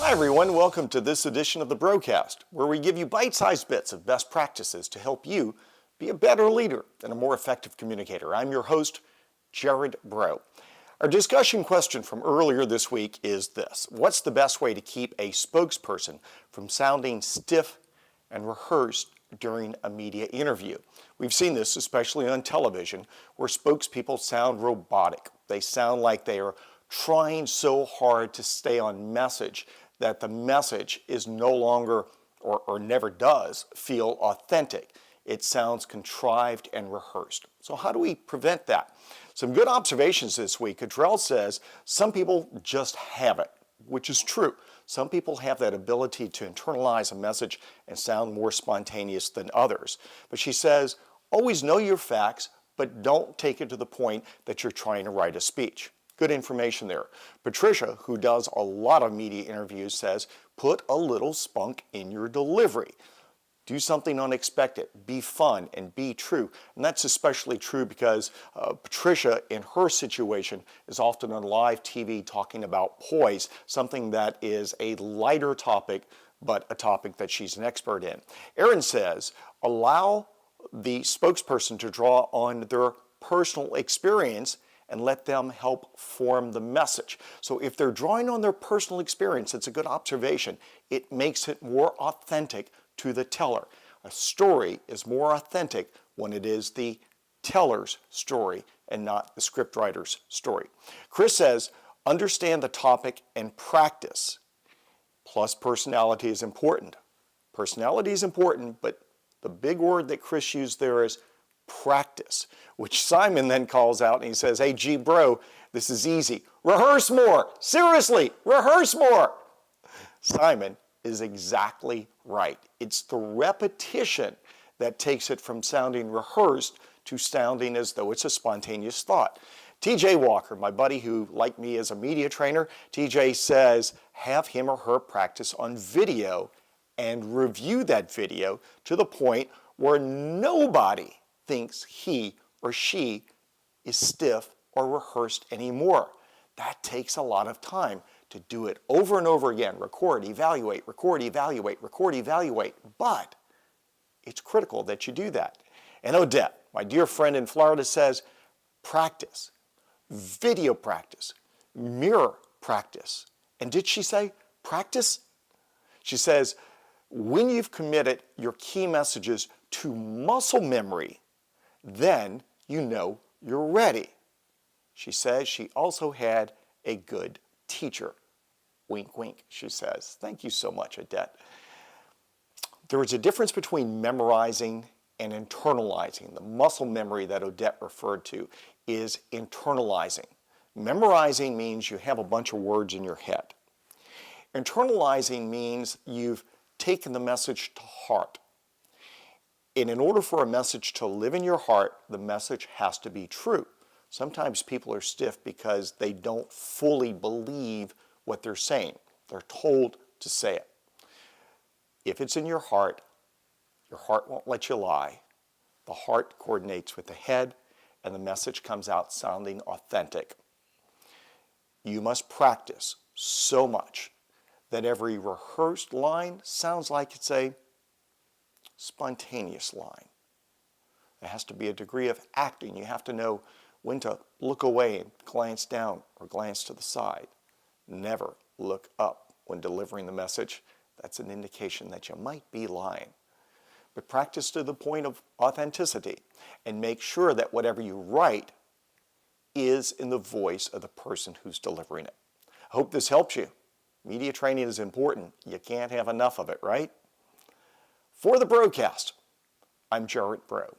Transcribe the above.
Hi everyone, welcome to this edition of the Broadcast, where we give you bite-sized bits of best practices to help you be a better leader and a more effective communicator. I'm your host, Jared Bro. Our discussion question from earlier this week is this: what's the best way to keep a spokesperson from sounding stiff and rehearsed during a media interview? We've seen this especially on television, where spokespeople sound robotic. They sound like they are trying so hard to stay on message that the message is no longer or never does feel authentic. It sounds contrived and rehearsed. So how do we prevent that? Some good observations this week. Cottrell says some people just have it, which is true. Some people have that ability to internalize a message and sound more spontaneous than others. But she says, always know your facts, but don't take it to the point that you're trying to write a speech. Good information there. Patricia, who does a lot of media interviews, says, put a little spunk in your delivery. Do something unexpected, be fun, and be true. And that's especially true because Patricia, in her situation, is often on live TV talking about poise, something that is a lighter topic, but a topic that she's an expert in. Erin says, allow the spokesperson to draw on their personal experience and let them help form the message. So if they're drawing on their personal experience, it's a good observation. It makes it more authentic to the teller. A story is more authentic when it is the teller's story and not the scriptwriter's story. Chris says, understand the topic and practice. Plus personality is important. Personality is important, but the big word that Chris used there is practice, which Simon then calls out and he says, hey, G bro, this is easy. Rehearse more. Seriously, rehearse more. Simon is exactly right. It's the repetition that takes it from sounding rehearsed to sounding as though it's a spontaneous thought. TJ Walker, my buddy who, like me, is a media trainer, TJ says, have him or her practice on video and review that video to the point where nobody thinks he or she is stiff or rehearsed anymore. That takes a lot of time to do it over and over again. Record, evaluate, record, evaluate, record, evaluate. But it's critical that you do that. And Odette, my dear friend in Florida, says practice, video practice, mirror practice. And did she say practice? She says, when you've committed your key messages to muscle memory, then you know you're ready. She says she also had a good teacher. Wink, wink, she says. Thank you so much, Odette. There is a difference between memorizing and internalizing. The muscle memory that Odette referred to is internalizing. Memorizing means you have a bunch of words in your head. Internalizing means you've taken the message to heart. And in order for a message to live in your heart, the message has to be true. Sometimes people are stiff because they don't fully believe what they're saying. They're told to say it. If it's in your heart won't let you lie. The heart coordinates with the head, and the message comes out sounding authentic. You must practice so much that every rehearsed line sounds like it's a spontaneous line. There has to be a degree of acting. You have to know when to look away and glance down or glance to the side. Never look up when delivering the message. That's an indication that you might be lying. But practice to the point of authenticity and make sure that whatever you write is in the voice of the person who's delivering it. I hope this helps you. Media training is important. You can't have enough of it, right? For the Broadcast, I'm Jared Bro.